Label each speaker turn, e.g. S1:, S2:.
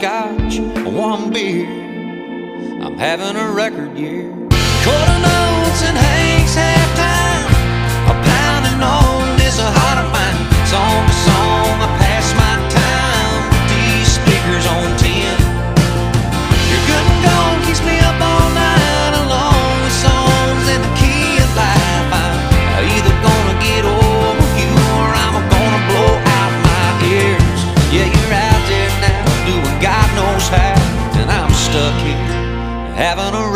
S1: scotch, one beer. I'm having a record year. Quarter notes and Hank's halftime. A pounding on is a heart of mine. Song to song, I pass my time with these speakers on 10. Your good and gone keeps me up all night, along with songs in the key of life. I'm either gonna get over you or I'm gonna blow out my ears. Yeah, you're out there now doing God knows how, and I'm stuck here having a